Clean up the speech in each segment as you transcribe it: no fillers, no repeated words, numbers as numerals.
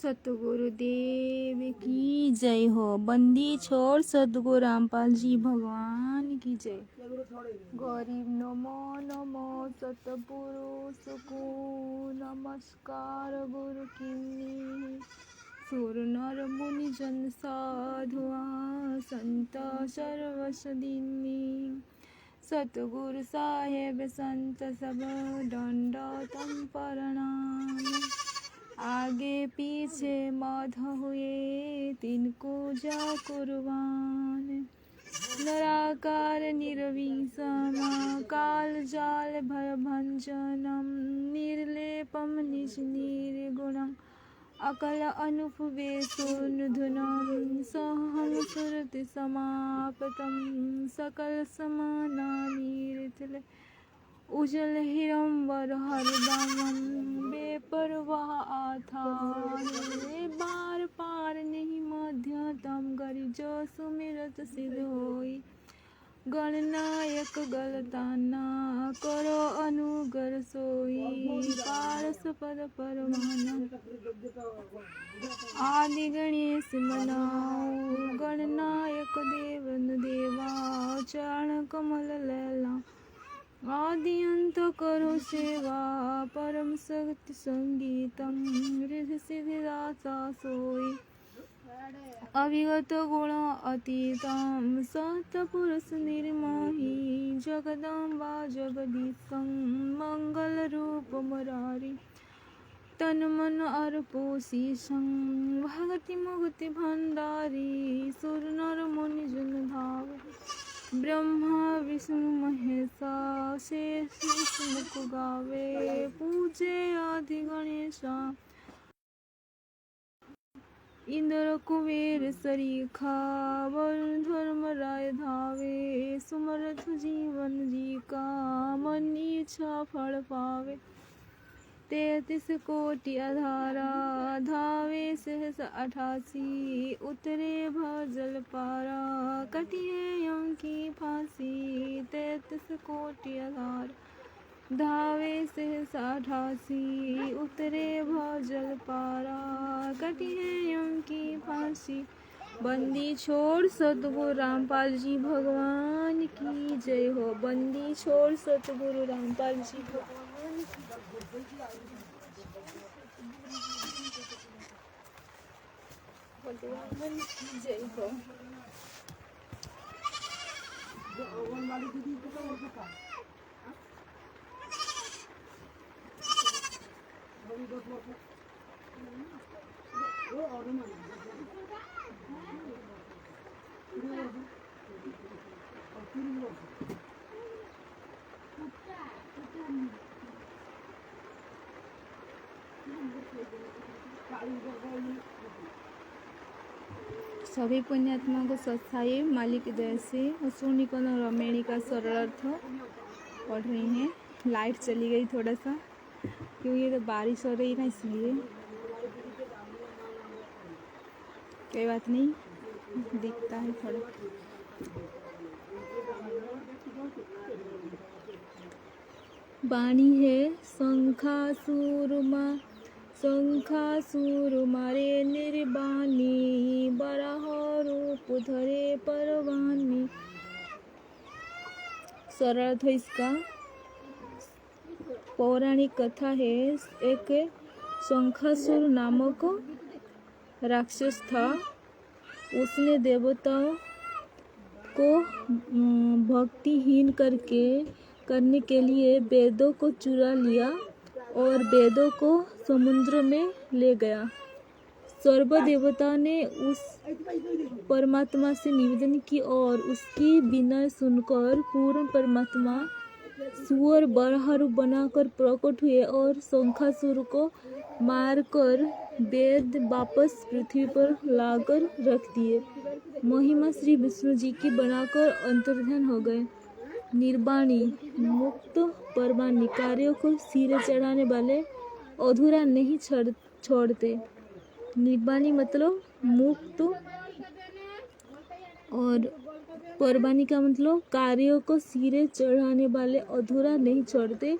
सतगुरुदेव की जय हो। बंदी छोड़ सतगुरु रामपाल जी भगवान की जय। गरीब नमो नमो सतपुरुष को नमस्कार गुरु की। सुर नर मुनि जन साधुआ संत सर्वसदीनी। सतगुरु साहेब संत सब दंडवत प्रणाम। आगे पीछे मध हुए तिनको जा कुर्बान। निराकार निर्विषम काल जाल भय भंजनम। निर्लेपम निज निर्गुणम अकल अनुपवेशोन्धुनम। सहम सुरति समापतम सकल समानानिर्तले। उजल हिरंबर हरदम बेपरवाह आथा। बार पार नहीं मध्यतम गरि जो सुमिरत सिद्ध होई। गणनायक गलताना करो अनुगर सोई। पारस पद परमानम आदि गणेश मनाओ। गणनायक देवन देवा चरण कमल लैला। आदि अंत करो सेवा परम शक्ति संगीतम। रिद्धि सिद्धि दाता सोई अविगत गुण अतीतम। सतपुरुष निर्मोही जगदम्बा जगदीशं। मंगल रूप मुरारी तन मन अर्पो शीशं। भगति मुक्ति भंडारी सुर नर मुनि जन धावे। ब्रह्मा विष्णु महेशा शेष मुख गावे। पूजे आदि गणेशा इंद्र कुबेर सरीखा। वरुण धर्म राय धावे। सुमरथ जीवन जी का मन इच्छा फल पावे। 33 कोटि अधारा धावे सहस 88। उतरे भजल पारा कटिए यम की फांसी। 33 कोटि अधारा धावे सहस 88। उतरे भजल पारा कटिए यम की फांसी। बंदी छोड़ सतगुरु रामपाल जी भगवान की जय हो। बंदी छोड़ सतगुरु रामपाल जी भगवान की भगवान की जय हो। सभी पुण्यात्मा को सत्साई मालिक की दया से असुनिकन और रमेणी का सरल अर्थ पढ़ रही हैं। लाइट चली गई थोड़ा सा क्योंकि तो बारिश हो रही ना, इसलिए कोई बात नहीं, दिखता है थोड़ा। बाणी है शंखासुर मारे निर्बाणी। बराह रूप धरे परवानी। सरल अर्थ इसका पौराणिक कथा है। एक शंखासुर नामक राक्षस था। उसने देवताओं को भक्तिहीन करने के लिए वेदों को चुरा लिया और वेदों को समुद्र में ले गया। सर्व देवता ने उस परमात्मा से निवेदन की और उसकी विनय सुनकर पूर्ण परमात्मा सुअर बराह रूप बनाकर प्रकट हुए और शंखासुर को मारकर वेद वापस पृथ्वी पर लाकर रख दिए। महिमा श्री विष्णु जी की बनाकर अंतर्ध्यान हो गए। निर्वाणी मुक्त परवानी कार्यों को सिरे चढ़ाने वाले अधूरा नहीं छोड़ते। निर्वाणी मतलब मुक्त और परवानी का मतलब कार्यों को सिरे चढ़ाने वाले अधूरा नहीं छोड़ते।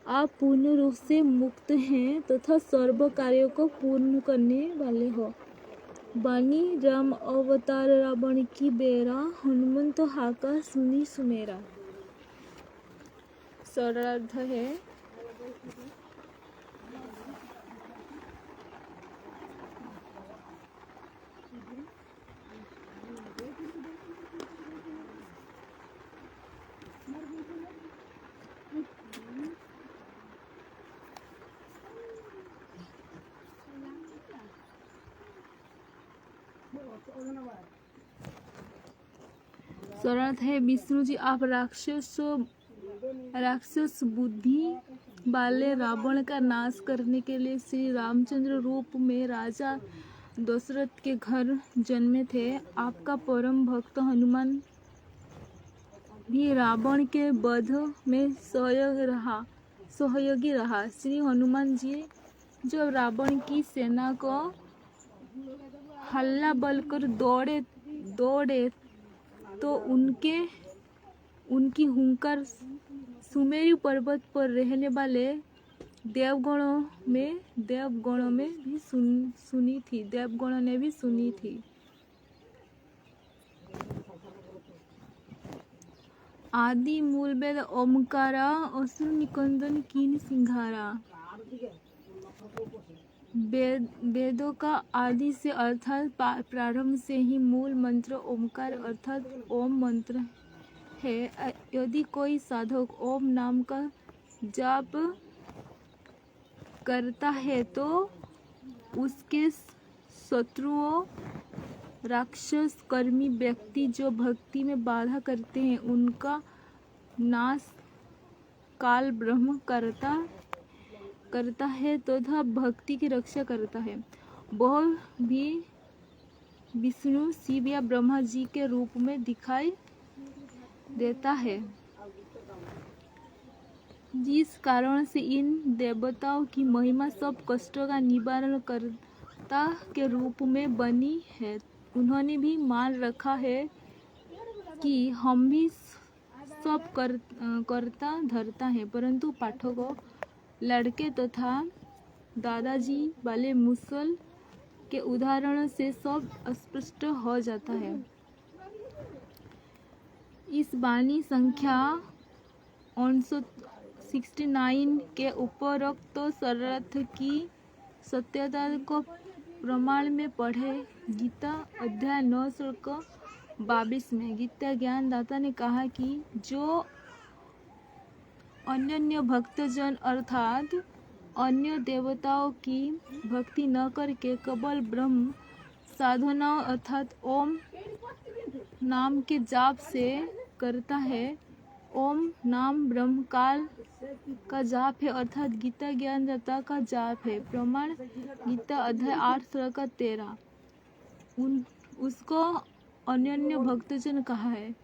आप पूर्ण रूप से मुक्त हैं तथा सर्व कार्यों को पूर्ण करने वाले हो। बानी राम अवतार रावण की बेरा, हनुमंत हाका सुनी सुमेरा। सरलार्थ है विष्णु जी आप राक्षस बुद्धि वाले रावण का नाश करने के लिए श्री रामचंद्र रूप में राजा दशरथ के घर जन्मे थे। आपका परम भक्त हनुमान भी रावण के वध में सहयोगी रहा। श्री हनुमान जी जब रावण की सेना को हल्ला बल कर दौड़े तो उनकी हुंकार सुमेरु पर्वत पर रहने वाले देवगणों ने भी सुनी थी। आदि मूल वेद ओमकारा, असुर निकंदन कीन सिंहारा। वेदों का आदि से अर्थात प्रारंभ से ही मूल मंत्र ओमकार अर्थात ओम मंत्र है। यदि कोई साधक ओम नाम का जाप करता है तो उसके शत्रुओं राक्षस कर्मी व्यक्ति जो भक्ति में बाधा करते हैं उनका नाश काल ब्रह्म करता है तथा भक्ति की रक्षा करता है। वह भी विष्णु शिव या ब्रह्मा जी के रूप में दिखाई देता है, जिस कारण से इन देवताओं की महिमा सब कष्टों का निवारण करता के रूप में बनी है। उन्होंने भी मान रखा है कि हम भी सब करता धरता है, परंतु पाठकों लड़के तथा दादाजी वाले मुसल के उदाहरण से सब स्पष्ट हो जाता है। इस वाणी संख्या 69 के उपरोक्त शर्त की सत्यता को प्रमाण में पढ़े। गीता अध्याय 9 श्लोक 22 में गीता ज्ञान दाता ने कहा कि जो अन्य भक्तजन अर्थात अन्य देवताओं की भक्ति न करके केवल ब्रह्म साधना अर्थात ओम नाम के जाप से करता है। ओम नाम ब्रह्म काल का जाप है अर्थात गीता ज्ञानदाता का जाप है। प्रमाण गीता अध्याय 8 श्लोक 13। उसको अन्य भक्तजन कहा है।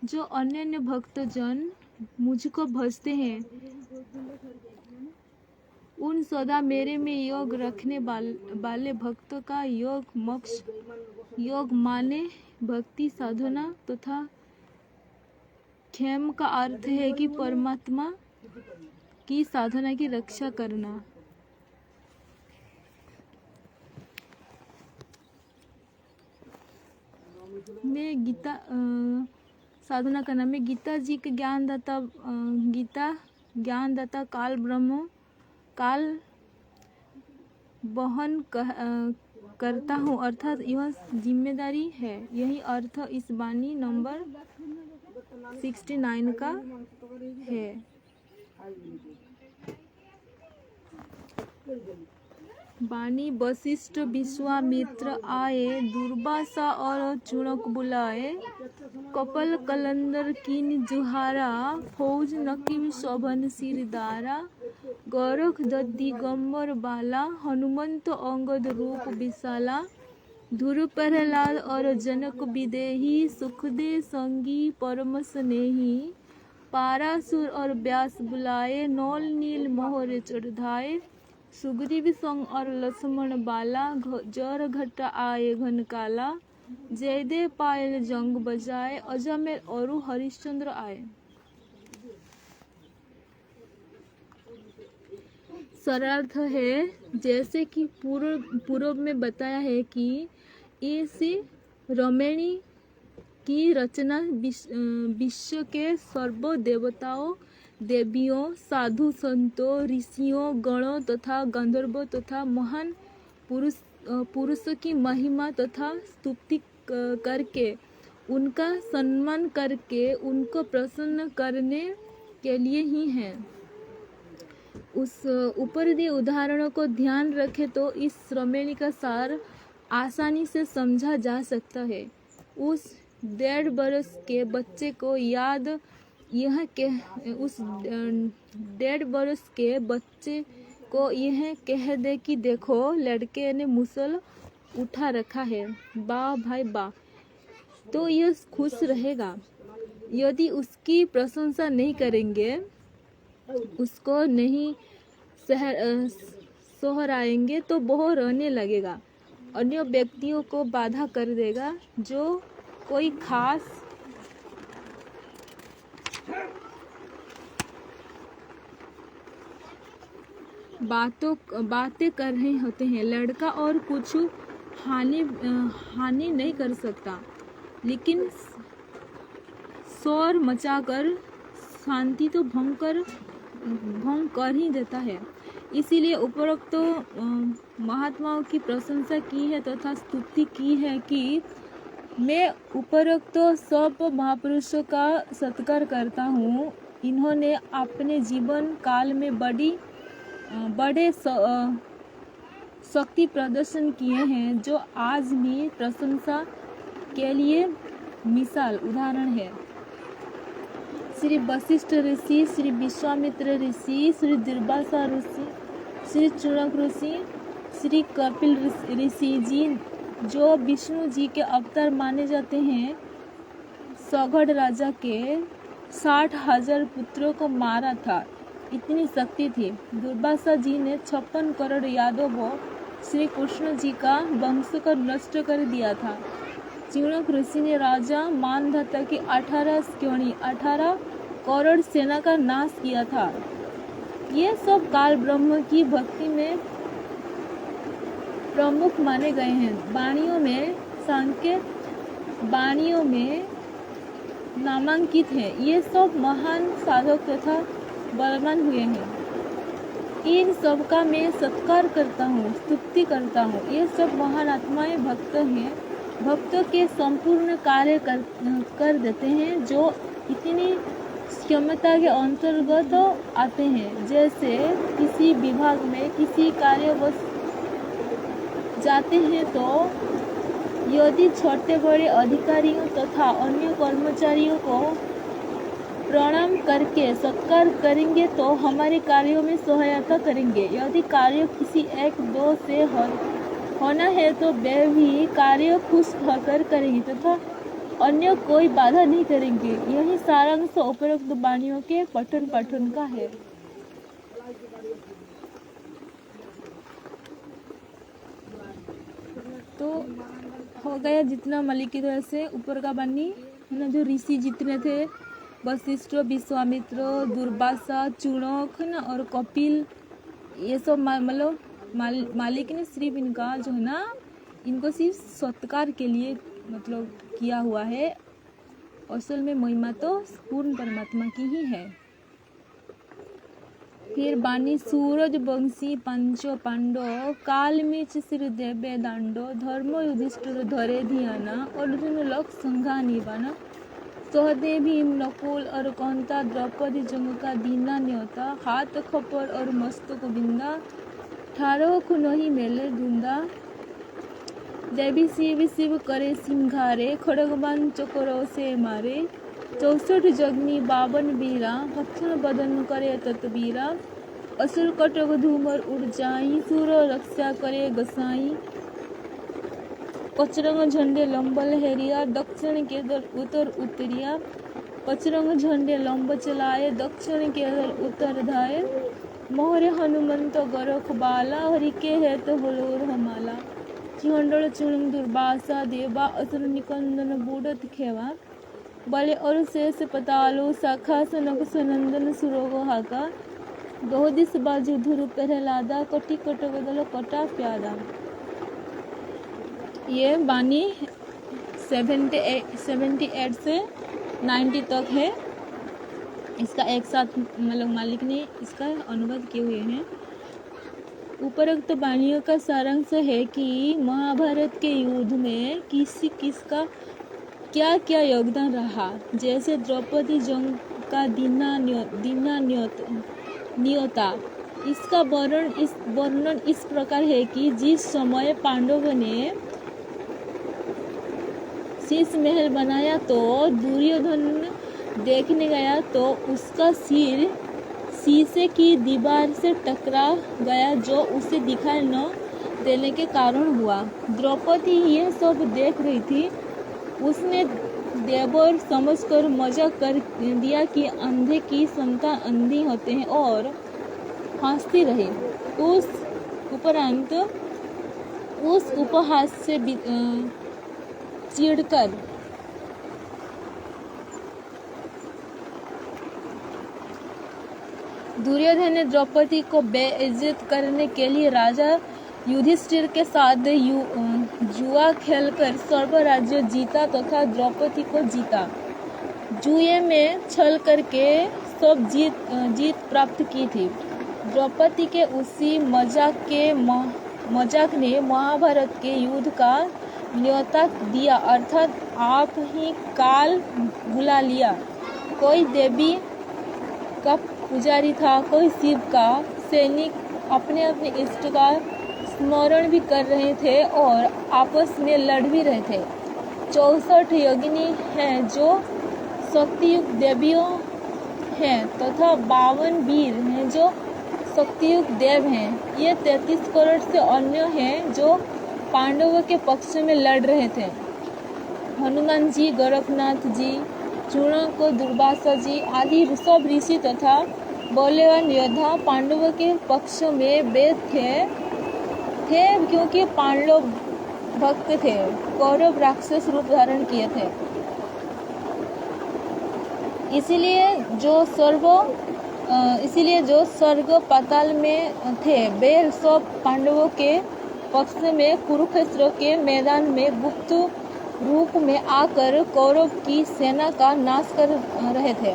जो अन्य भक्तजन मुझको भजते हैं उन सदा मेरे में योग रखने वाले भक्तों का योग मोक्ष योग माने भक्ति साधना तथा क्षेम का अर्थ है कि परमात्मा की साधना की रक्षा करना। मैं गीता साधना करना में गीता जी के गीता ज्ञानदाता काल ब्रह्म काल वहन करता हूँ अर्थात यह जिम्मेदारी है। यही अर्थ इस वाणी नंबर 69 का है। वाणी वशिष्ठ विश्वामित्र आए, दुर्वासा और चुनक बुलाए। कपल कलंदर कीन जुहारा, फौज नकीम शोभन सिरदारा। गोरख दद्दी गंबर बाला, हनुमंत अंगद रूप विशाला। धुर प्रहलाद और जनक विदेही, सुखदे संगी परम स्नेही। पारासुर और व्यास बुलाए, नौल नील मोहर चढ़ाए। सुग्रीव संग और लक्ष्मण बाला, जर घटा आए घन काला। जयदेव पायल जंग बजाए, अजमेर और हरिश्चंद्र आए। शरार्थ है, जैसे कि पूर्व में बताया है कि इस रामायणी की रचना विश्व के सर्व देवताओं, देवियों, साधु संतों, ऋषियों, गणों तथा गंधर्वों तथा महान पुरुषों की महिमा तथा स्तुति करके, उनका सम्मान करके, उनको प्रसन्न करने के लिए ही है। उस ऊपर दिए उदाहरणों को ध्यान रखें तो इस रामायणी का सार आसानी से समझा जा सकता है। उस 1.5 बरस के बच्चे को यह कह दे कि देखो लड़के ने मुसल उठा रखा है, वाह भाई वाह, तो यह खुश रहेगा। यदि उसकी प्रशंसा नहीं करेंगे, उसको नहीं सोहराएंगे तो वह रोने लगेगा, अन्य व्यक्तियों को बाधा कर देगा। जो कोई खास बातें कर रहे होते हैं, लड़का और कुछ हानि नहीं कर सकता, लेकिन शोर मचाकर शांति तो भंग कर ही देता है। इसीलिए उपरोक्त महात्माओं की प्रशंसा की है तथा स्तुति की है कि मैं उपरोक्त सब महापुरुषों का सत्कार करता हूँ। इन्होंने अपने जीवन काल में बड़े शक्ति प्रदर्शन किए हैं, जो आज भी प्रशंसा के लिए मिसाल उदाहरण है। श्री वशिष्ठ ऋषि, श्री विश्वामित्र ऋषि, श्री दुर्वासा ऋषि, श्री चूणक ऋषि, श्री कपिल ऋषि जी, जो विष्णु जी के अवतार माने जाते हैं, सौगढ़ राजा के 60,000 पुत्रों को मारा था, इतनी शक्ति थी। दुर्वासा जी ने 56 करोड़ यादवों श्री कृष्ण जी का वंश को नष्ट कर दिया था। चूणक ऋषि ने राजा मानधाता की 18 करोड़ सेना का नाश किया था। ये सब काल ब्रह्म की भक्ति में प्रमुख माने गए हैं। वाणियों में नामांकित हैं। ये सब महान साधक तथा बलवान हुए हैं। इन सब का मैं सत्कार करता हूँ, स्तुति करता हूँ। ये सब महान आत्माएं भक्त हैं, भक्तों के संपूर्ण कार्य कर देते हैं, जो इतनी क्षमता के अंतर्गत आते हैं। जैसे किसी विभाग में किसी कार्यवश जाते हैं तो यदि छोटे बड़े अधिकारियों तथा अन्य कर्मचारियों को प्रणाम करके सत्कार करेंगे तो हमारे कार्यों में सहायता करेंगे। यदि कार्य किसी 1-2 से होना है तो वे भी कार्य खुश होकर करेंगे तथा अन्य कोई बाधा नहीं करेंगे। यही सारांश उपरोक्त वाणियों के पठन का है। तो हो गया जितना मलिक की तरह से ऊपर का वाणी है ना, जो ऋषि जितने थे, वशिष्ठ, विश्वामित्र, दुर्वासा, चूणक है ना, और कपिल, ये सब मतलब मालिक ने सिर्फ इनका जो है ना, इनको सिर्फ सत्कार के लिए मतलब किया हुआ है। असल में महिमा तो पूर्ण परमात्मा की ही है। फिर बानी सूरज वंशी पंचो पांडव, काल मीच सिर देवे दांडो, धर्म युधिष्ठिर धरे धियाना, अर्जुन लक संघा निवाना, सहदेव भीम नकुल और कंता, द्रौपदी जमुका दीना न्योता, हाथ खपर और मस्तक बिंदा, ठारो खुनहि मेले धुंदा, देवी शिव करे सिंघारे, खड़गवान चकोरो से मारे, 64 जगनी 52 वीरा, भक्षण बदन करे ततवीरा, असुर कटक धूमर उड़ जाई, सूर रक्षा करे गसाई, पचरंग झंडे लंबल हेरिया, दक्षिण के दल उत्तर उतरिया, पचरंग झंडे लंब चलाए, दक्षिण के दल उत्तर धाये, मोहरे हनुमंत गरख बाला, हरि के है तो होलोर हमाला, चिहंडल चुणुम दुर्वासा देवा, असुर निकंदन बूढ़त खेवा, बले और शेष पतालो, शाखा सनक सनंदन सुरोग हाका, बहु दिस बाजू धुरु पहलादा कटी कटो बदलो कटा प्यादा। ये बानी 78 से 90 तक है। इसका एक साथ मतलब मालिक ने इसका अनुवाद किए हुए हैं। उपरोक्त वाणियों का सारांश है कि महाभारत के युद्ध में किसका क्या क्या योगदान रहा। जैसे द्रौपदी जंग का नियोता। इसका वर्णन इस प्रकार है कि जिस समय पांडवों ने शीश महल बनाया तो दुर्योधन देखने गया तो उसका सिर शीशे की दीवार से टकरा गया, जो उसे दिखाई न देने के कारण हुआ। द्रौपदी यह सब देख रही थी। उसने देवर समझकर मजाक कर दिया कि अंधे की संतान अंधी होते हैं और हंसती रही। उस उपरांत उस उपहास से चिढ़कर दुर्योधन ने द्रौपदी को बेइज्जत करने के लिए राजा युधिष्ठिर के साथ जुआ खेलकर सर्व राज्य जीता तथा द्रौपदी को जीता। जुए में छल करके सब जीत प्राप्त की थी। द्रौपदी के उसी मजाक ने महाभारत के युद्ध का न्योता दिया, अर्थात आप ही काल बुला लिया। कोई देवी का पुजारी था, कोई शिव का सैनिक अपने अपने इष्ट का स्मरण भी कर रहे थे और आपस में लड़ भी रहे थे। 64 योगिनी हैं जो शक्तियुक्त देवियों हैं तथा 52 वीर हैं जो शक्तियुक्त देव हैं। ये 33 करोड़ से अन्य हैं जो पांडवों के पक्ष में लड़ रहे थे। हनुमान जी, गोरखनाथ जी, चूर्णक, दुर्वासा जी आदि सब ऋषि तथा बलवान योद्धा पांडवों के पक्ष में वेद थे क्योंकि पांडव भक्त थे। कौरव राक्षस रूप धारण किए थे। इसीलिए जो स्वर्ग पाताल में थे वे सब पांडवों के पक्ष में कुरुक्षेत्र के मैदान में गुप्त रूप में आकर कौरव की सेना का नाश कर रहे थे।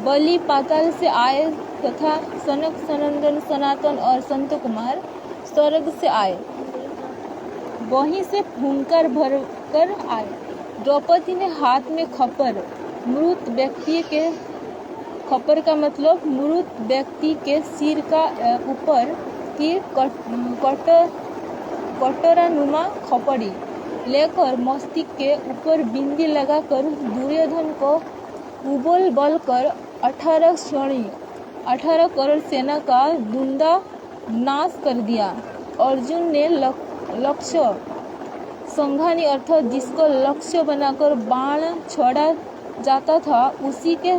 बलि पाताल से आए तथा सनक, सनंदन, सनातन और संत कुमार स्वर्ग से आए। वहीं से हुंकार भरकर आए। द्रौपदी ने हाथ में खपर, मृत व्यक्ति के खपर का मतलब मृत व्यक्ति के सिर का ऊपर की कटोरानुमा खपड़ी लेकर मस्तिष्क के ऊपर बिंदी लगाकर दुर्योधन को उबल बल कर 18 करोड़ सेना का धुंधा नाश कर दिया। अर्जुन ने लक्ष्य संघानी अर्थात जिसको लक्ष्य बनाकर बाण छोड़ा जाता था उसी के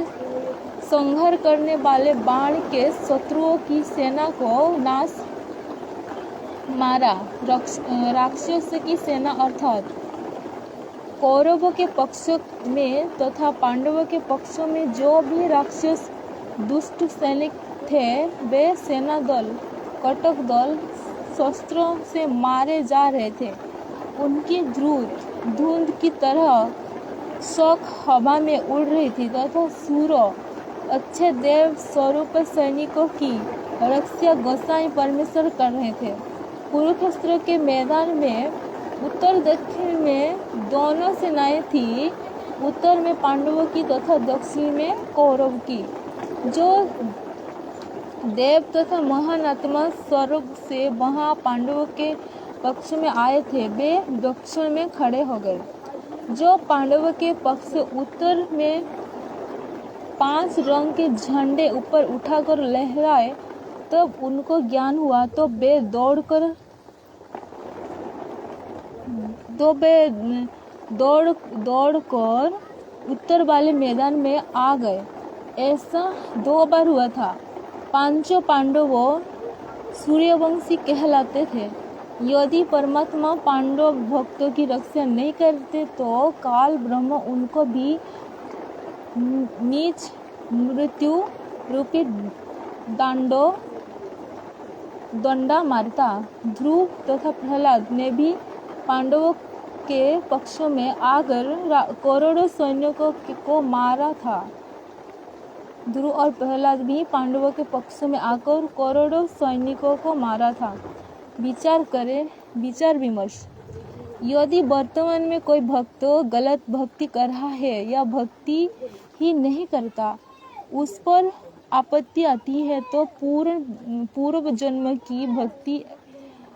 संहार करने वाले बाण के शत्रुओं की सेना को नाश मारा। राक्षस की सेना अर्थात कौरवों के पक्ष में तथा पांडवों के पक्ष में जो भी राक्षस दुष्ट सैनिक थे वे सेना दल, कटक दल शस्त्रों से मारे जा रहे थे। उनकी धुंध की तरह शोक हवा में उड़ रही थी तथा सूरों अच्छे देव स्वरूप सैनिकों की रक्षा गोसाई परमेश्वर कर रहे थे। कुरुक्षेत्र के मैदान में उत्तर दक्षिण में दोनों सेनाएं थी। उत्तर में पांडवों की तथा दक्षिण में कौरव की। जो देव तथा महान आत्मा स्वर्ग से वहां पांडवों के पक्ष में आए थे वे दक्षिण में खड़े हो गए। जो पांडवों के पक्ष से उत्तर में 5 रंग के झंडे ऊपर उठाकर लहराए तब उनको ज्ञान हुआ तो वे दौड़कर उत्तर वाले मैदान में आ गए। ऐसा 2 बार हुआ था। 5 पांडवों सूर्यवंशी कहलाते थे। यदि परमात्मा पांडव भक्तों की रक्षा नहीं करते तो काल ब्रह्म उनको भी नीच मृत्यु रूपी दंडा मारता। ध्रुव तथा प्रहलाद ने भी पांडवों के पक्ष में आकर करोड़ों सैनिकों को मारा था। ध्रुव और प्रहलाद भी पांडवों के पक्ष में आकर करोड़ों सैनिकों को मारा था। विचार विमर्श। यदि वर्तमान में कोई भक्त गलत भक्ति कर रहा है या भक्ति ही नहीं करता, उस पर आपत्ति आती है तो पूर्व जन्म की भक्ति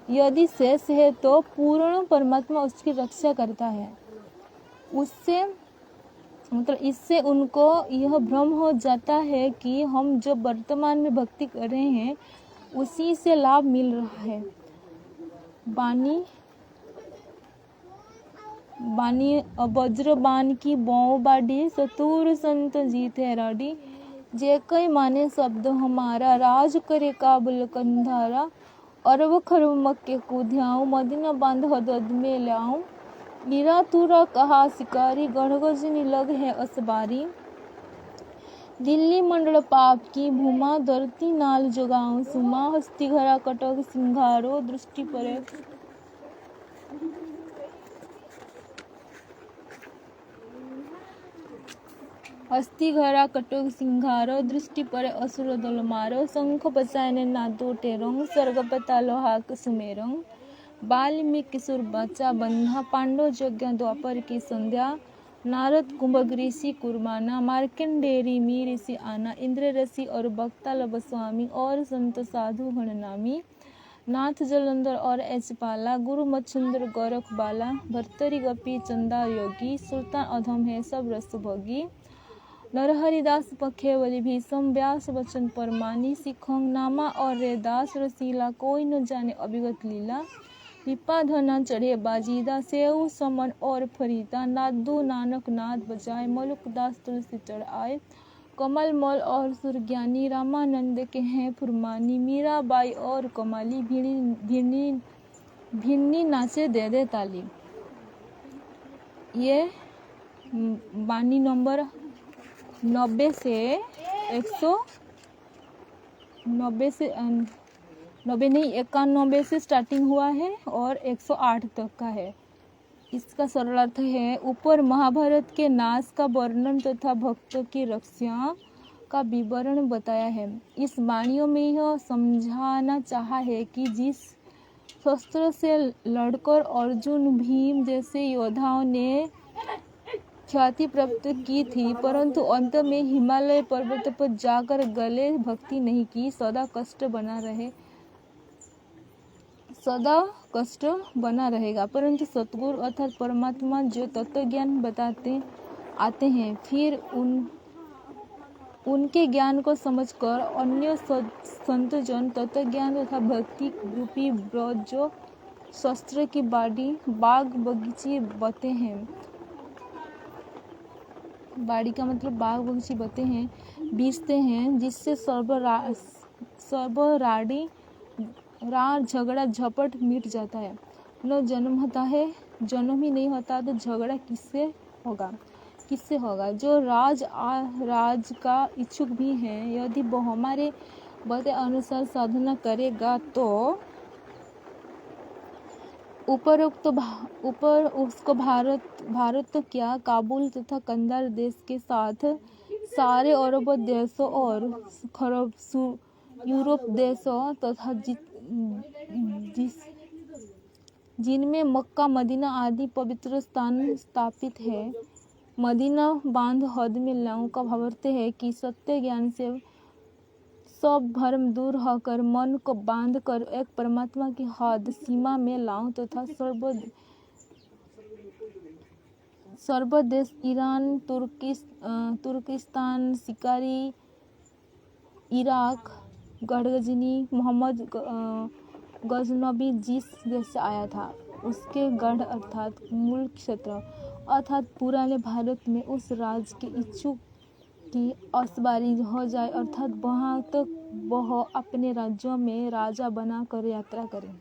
यदि शेष है तो पूर्ण परमात्मा उसकी रक्षा करता है। इससे उनको यह भ्रम हो जाता है कि हम जो वर्तमान में भक्ति कर रहे हैं उसी से लाभ मिल रहा है। बानी वज्र बाण की बौ बाडी सतुर संत जीते राडी। जे कई माने शब्द हमारा राज करे काबुल कंधारा। अरब खरब मक्के कूद्याऊं मदीना बांध हदद में लाऊं। नीरा तुरा कहा शिकारी गढ़गजनी लग है असबारी। दिल्ली मंडल पाप की भूमा धरती नाल जोगाऊं सुमा। हस्ती घरा कटक सिंघारो दृष्टि परे। हस्ती घरा कटक सिंघारो दृष्टि परे असुर दल मारो। शंख बजायने नादो टेरंग सर्ग पतालो हाक सुमेरंग। बाल्मीकि किशोर बच्चा बंधा पांडव यज्ञ द्वापर की संध्या। नारद कुंभ ऋषि कुर्बाना मार्कंडेय मी ऋषि आना। इंद्र ऋषि और भक्ता लब स्वामी और संत साधु गणनामी। नाथ जलंधर और एचपाला गुरु मच्छुंदर गोरख बाला। भर्तरी गपी चंदा योगी सुल्तान अधम है सब रस भोगी। नरहरिदास पखे बलि भीषम व्यास वचन परमानी। सिखोंग नामा और रे दास रसीला कोई न जाने अभिगत लीला। पिपा धना चढ़े बाजीदा सेऊ समन और फरीदा। नादू नानक नाद बजाए मलुक दास तुलसी चढ़ आए। कमल मल और सुरज्ञानी रामानंद के हैं फुरमानी। मीरा बाई और कमाली भिन्नी नाचे दे दे ताली। ये बानी नंबर 90 से 91 से स्टार्टिंग हुआ है और 108 तक का है। इसका सरल अर्थ है, ऊपर महाभारत के नाश का वर्णन तथा भक्तों की रक्षा का विवरण बताया है। इस वाणियों में यह समझाना चाहा है कि जिस शस्त्र से लड़कर अर्जुन भीम जैसे योद्धाओं ने ख्याति प्राप्त की थी, परंतु अंत में हिमालय पर्वत पर जाकर गले भक्ति नहीं की, सदा कष्ट बना रहेगा। परंतु सतगुरु अर्थात परमात्मा जो तत्व ज्ञान बताते आते हैं, फिर उनके ज्ञान को समझकर अन्य संतजन तत्व ज्ञान तथा भक्ति रूपी ब्रज जो शस्त्र की बाग बगीचे बते हैं। बाड़ी का मतलब बाग बगीचे बते हैं, बीजते हैं, जिससे सर्व राड़ झगड़ा झपट मिट जाता है। न जन्म होता है, जन्म ही नहीं होता तो झगड़ा किससे होगा। जो राज का इच्छुक भी है, यदि वो हमारे बताए अनुसार साधना करेगा तो ऊपर उसको भारत तो क्या, काबुल तथा कंधार देश के साथ सारे अरब देशों और यूरोप देशों तथा जिनमें मक्का मदीना आदि पवित्र स्थान स्थापित है, मदीना बांध हद में लाऊं का भावार्थ है कि सत्य ज्ञान से सब भ्रम दूर होकर मन को बांध कर एक परमात्मा की हद सीमा में लाऊं तथा सर्व देश ईरान, तुर्किस्तान, शिकारी, इराक, गढ़गजनी, मोहम्मद गजनबी जिस देश से आया था, उसके गढ़ अर्थात मूल क्षेत्र अर्थात पुराने भारत में उस राज के इच्छुक की असबारी हो जाए, अर्थात वहाँ तक वह अपने राज्यों में राजा बनाकर यात्रा करें।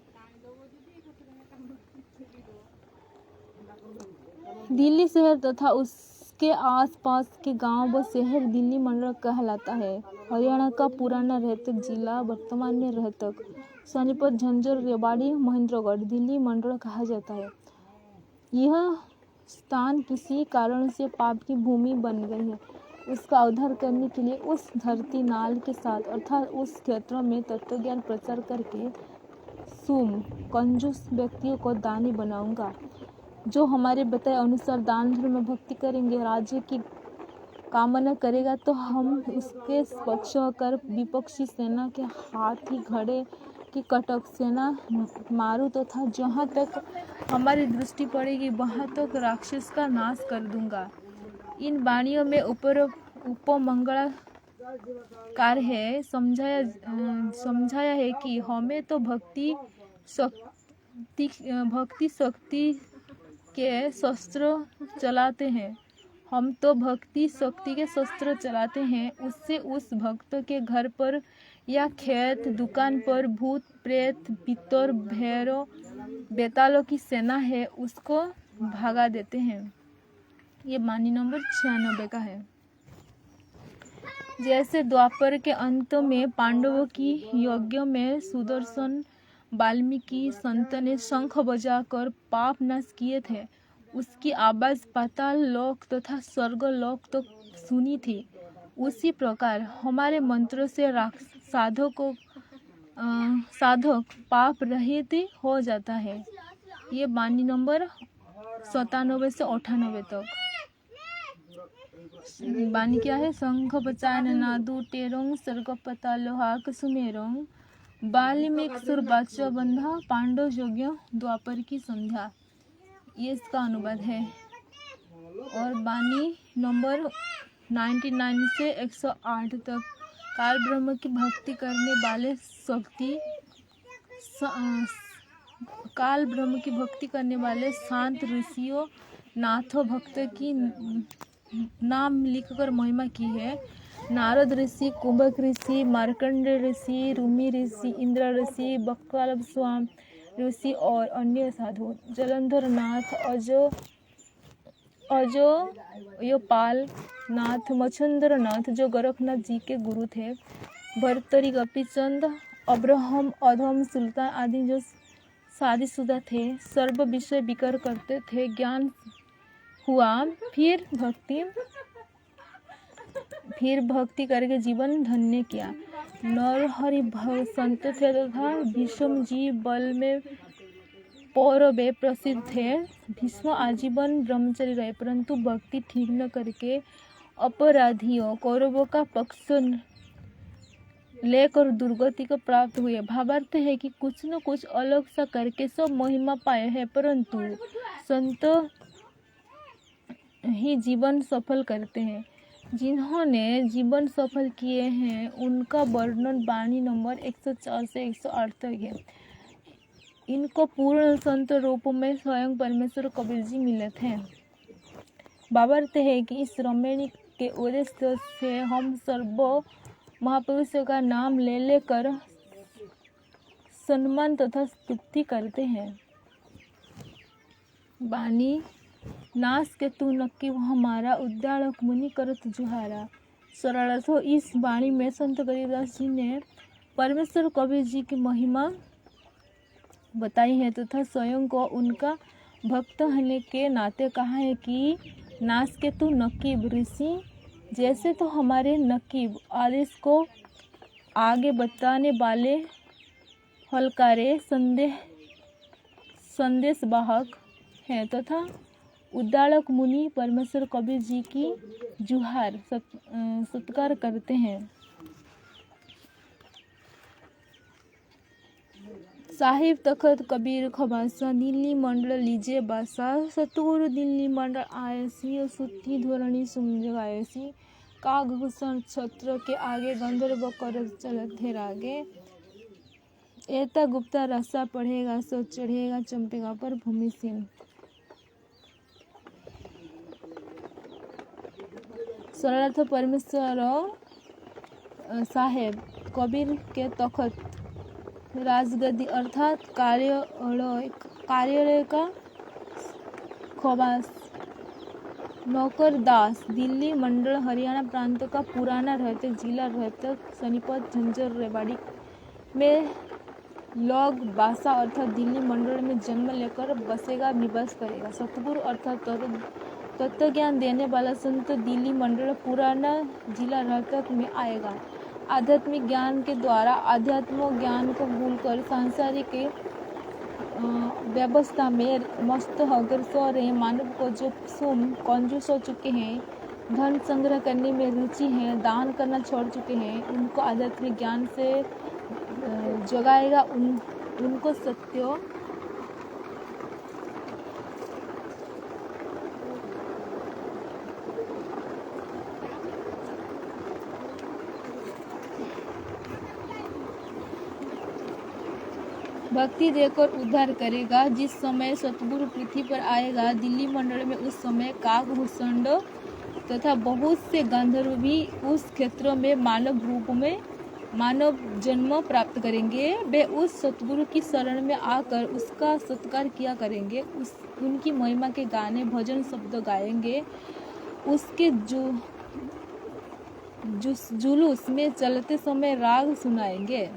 दिल्ली शहर तथा उसके आसपास के गांव व शहर दिल्ली मंडल कहलाता है। हरियाणा का पुराना रोहतक जिला वर्तमान में रोहतक, सोनीपत, झज्जर, रेवाड़ी, महेंद्रगढ़, दिल्ली मंडल कहा जाता है। यह स्थान किसी कारण से पाप की भूमि बन गई है। उसका उद्धार करने के लिए उस धरती नाल के साथ अर्थात उस क्षेत्र में तत्व ज्ञान प्रचार करके सुम कंजूस व्यक्तियों को दानी बनाऊंगा। जो हमारे बताए अनुसार दान धर्म में भक्ति करेंगे, राज्य की कामना करेगा, तो हम उसके पक्ष कर विपक्षी सेना के हाथी घोड़े की कटक सेना मारूं तथा जहाँ तक हमारी दृष्टि पड़ेगी वहाँ तक राक्षस का नाश कर दूंगा। इन वाणियों में उपमंगलाकार है समझाया है कि हमें तो भक्ति शक्ति के शस्त्र चलाते हैं। हम तो भक्ति शक्ति के शस्त्र चलाते हैं। उससे उस भक्त के घर पर या खेत दुकान पर भूत प्रेत पितर भैरव बेतालों की सेना है उसको भगा देते हैं। ये वाणी नंबर 96 का है। जैसे द्वापर के अंत में पांडवों की यज्ञ में सुदर्शन वाल्मीकि संत ने शंख बजाकर पाप नाश किए थे, उसकी आवाज पाताल लोक तथा स्वर्ग लोक तक सुनी थी। उसी प्रकार हमारे मंत्रों से साधक पाप रहित हो जाता है। ये वाणी नंबर 97 से 98 तक। वाणी क्या है? शंख बचायन नादु टेरोंग सर्ग पतालो हाक सुमेरोंग वाल्मीकि सुर बादशाह बंधा पांडव यज्ञ द्वापर की संध्या। ये इसका अनुवाद है। और वाणी नंबर 99 से 108 तक। काल ब्रह्म की भक्ति करने वाले शांत ऋषियों नाथों भक्त की नाम लिखकर महिमा की है। नारद ऋषि, कुंभक ऋषि, मार्कंडेय ऋषि, रूमी ऋषि, इंद्र ऋषि, बकाल स्वामी ऋषि और अन्य साधु, जलंधर नाथ, अजोपाल नाथ, मच्छंद्र नाथ जो गोरखनाथ जी के गुरु थे, भर्तरी गोपीचंद, अब्राहम, अधम, सुल्तान आदि जो शादीशुदा थे, सर्व विषय विकार करते थे। ज्ञान हुआ, फिर भक्ति करके जीवन धन्य किया। नरहरि संत थे तथा भीष्म जी बल में पौरवे प्रसिद्ध थे। भीष्म आजीवन ब्रह्मचारी रहे, परंतु भक्ति ठीक न करके अपराधियों कौरवों का पक्ष लेकर दुर्गति को प्राप्त हुए। भावार्थ है कि कुछ न कुछ अलग सा करके सब महिमा पाए हैं, परंतु संत ही जीवन सफल करते हैं। जिन्होंने जीवन सफल किए हैं उनका वर्णन वाणी नंबर 104 से 108 तक है। इनको पूर्ण संत रूप में स्वयं परमेश्वर कबीर जी मिले थे। भावार्थ है कि इस रामायण के उद्देश्य से हम सर्व महापुरुषों का नाम ले लेकर सम्मान तथा स्तुति करते हैं। वाणी नाश के तू नक्की हमारा उद्दालक मुनि करत जुहारा। सरलथ इस वाणी में संत गरीबदास जी ने परमेश्वर कबीर जी की महिमा बताई है तथा स्वयं को उनका भक्त होने के नाते कहा है कि नाश के तू नकीब ऋषि जैसे तो हमारे नकीब आदेश को आगे बताने वाले हलकारे संदेश वाहक हैं तथा उद्दालक मुनि परमेश्वर कबीर जी की जुहार सत्कार करते हैं। साहिब तखत कबीर खबासा दिल्ली मंडल लीजे बासा सतगुरु दिल्ली मंडल आयसी सुत्ती धोरणी सुमझ आयसी काग घुसन छत्र के आगे गंधर्व कर चलत थे रागे एता गुप्ता रसा पढ़ेगा सो चढ़ेगा चंपेगा पर भूमि सिंह। सरलथ परमेश्वर साहेब कबीर के तखत राजगद्दी अर्थात कार्यालय का खबास नौकर दास दिल्ली मंडल हरियाणा प्रांत का पुराना रोहतक जिला रोहतक सोनीपत झज्जर रेवाड़ी में लोग बासा अर्थात दिल्ली मंडल में जन्म लेकर बसेगा निवास करेगा। सतगुरु अर्थात तत्व ज्ञान देने वाला संत दिल्ली मंडल पुराना जिला रोहतक में आएगा। आध्यात्मिक ज्ञान के द्वारा आध्यात्म ज्ञान को भूलकर सांसारिक व्यवस्था में मस्त होकर सो रहे मानव को जो सुम कंजूस हो चुके हैं, धन संग्रह करने में रुचि है, दान करना छोड़ चुके हैं, उनको आध्यात्मिक ज्ञान से जगाएगा। उनको सत्य भक्ति देकर उद्धार करेगा। जिस समय सतगुरु पृथ्वी पर आएगा दिल्ली मंडल में, उस समय काकभूषण तथा बहुत से गंधर्व भी उस क्षेत्र में मानव रूप में मानव जन्म प्राप्त करेंगे। वे उस सतगुरु की शरण में आकर उसका सत्कार किया करेंगे, उनकी महिमा के गाने भजन शब्द गाएंगे, उसके जुलूस में चलते समय राग सुनाएंगे।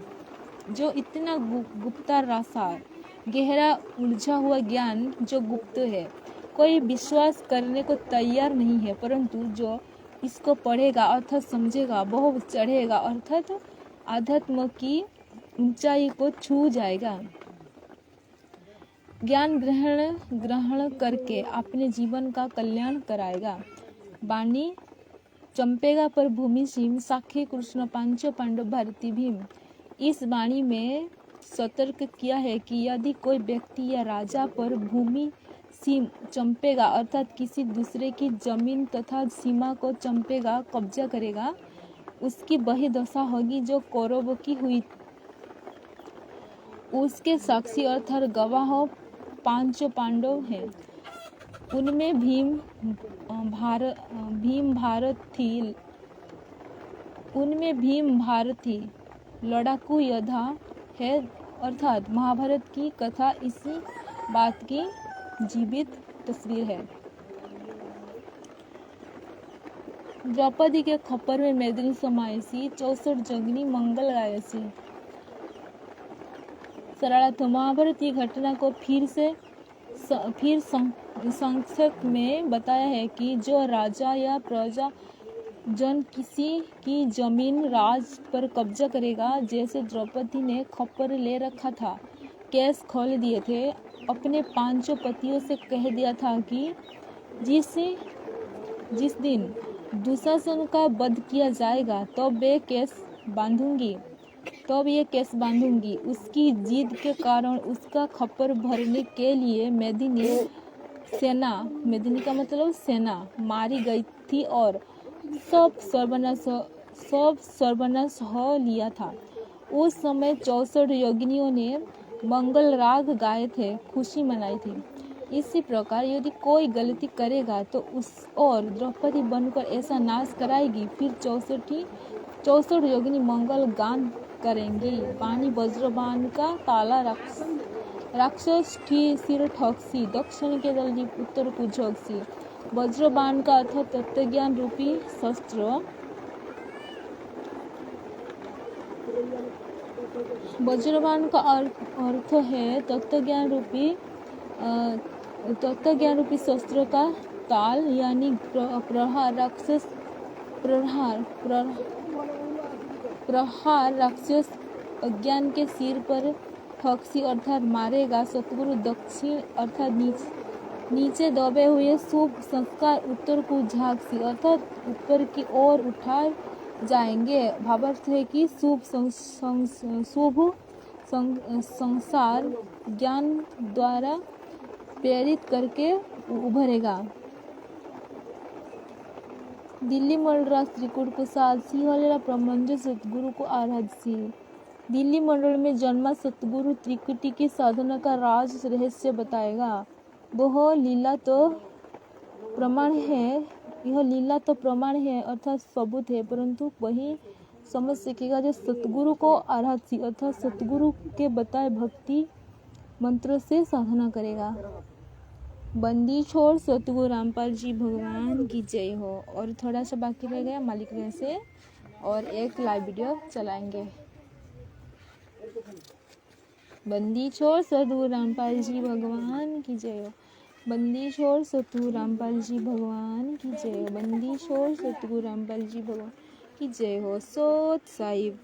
जो इतना गुप्ता रासार गहरा उलझा हुआ ज्ञान जो गुप्त है, कोई विश्वास करने को तैयार नहीं है, परंतु जो इसको पढ़ेगा अर्थात समझेगा वह चढ़ेगा अर्थात आध्यात्म की ऊंचाई को छू जाएगा। ज्ञान ग्रहण करके अपने जीवन का कल्याण कराएगा। वाणी चंपेगा पर भूमि सीम साखी कृष्ण पांचों पांडव भारती भीम। इस वाणी में सतर्क किया है कि यदि कोई व्यक्ति या राजा पर भूमि सीम चंपेगा अर्थात किसी दूसरे की जमीन तथा सीमा को चंपेगा, कब्जा करेगा, उसकी वही दशा होगी जो कौरवों की हुई। उसके साक्षी अर्थात गवाह पांचों पांडव हैं। उनमें भीम भारती लड़ाकू योद्धा है अर्थात महाभारत की कथा इसी बात की जीवित तस्वीर है। द्रौपदी के खप्पर में मेदिनी समायसी 64 जगनी मंगल गायसी। शरणार्थ महाभारत की घटना को फिर संक्षेप में बताया है कि जो राजा या प्रजा जन किसी की जमीन राज पर कब्जा करेगा, जैसे द्रौपदी ने खप्पर ले रखा था, केस खोल दिए थे, अपने पांचों पतियों से कह दिया था कि जिस दिन दुशासन का वध किया जाएगा तो ये केस बांधूंगी। उसकी जिद के कारण उसका खप्पर भरने के लिए मेदिनी का मतलब सेना मारी गई थी और सब सर्वनाश हो लिया था। उस समय 64 योगिनियों ने मंगल राग गाए थे, खुशी मनाई थी। इसी प्रकार यदि कोई गलती करेगा तो उस और द्रौपदी बनकर ऐसा नाश कराएगी, फिर 64 योगिनी मंगल गान करेंगी। पानी वज्रबाण का ताला राक्षस सिर ठोकसी, दक्षिण के दल उत्तर को झोंकसी। वज्रबाण का अर्थ तत्वज्ञान रूपी शस्त्र। वज्रबाण का अर्थ है तत्वज्ञान रूपी शस्त्र का ताल यानी प्रहार। राक्षस अज्ञान के सिर पर ठोकसी अर्थात मारेगा। सतगुरु दक्षिण अर्थात नीचे दबे हुए शुभ संस्कार उत्तर को झांकसी अर्थात ऊपर की ओर उठाए जाएंगे। भावार्थ है कि शुभ संसार ज्ञान द्वारा प्रेरित करके उभरेगा। दिल्ली मंडल त्रिकूट प्रसाद सिंहलेला प्रमंज सतगुरु को आराध्य। दिल्ली मंडल में जन्मा सतगुरु त्रिकुटी की साधना का राज रहस्य बताएगा। वह लीला तो प्रमाण है अर्थात सबूत है, परंतु वही समझ सकेगा जो सतगुरु को आराध्य अर्थात सतगुरु के बताए भक्ति मंत्र से साधना करेगा। बंदी छोड़ सतगुरु रामपाल जी भगवान की जय हो। और थोड़ा सा बाकी रह गया मालिक से, और एक लाइव वीडियो चलाएंगे। बंदी छोड़ सतगुरु रामपाल जी भगवान की जय हो। बंदी छोड़ सतगुरु रामपाल जी भगवान की जय हो। बंदी छोड़ सतगुरु रामपाल जी भगवान की जय हो। सोत साहिब।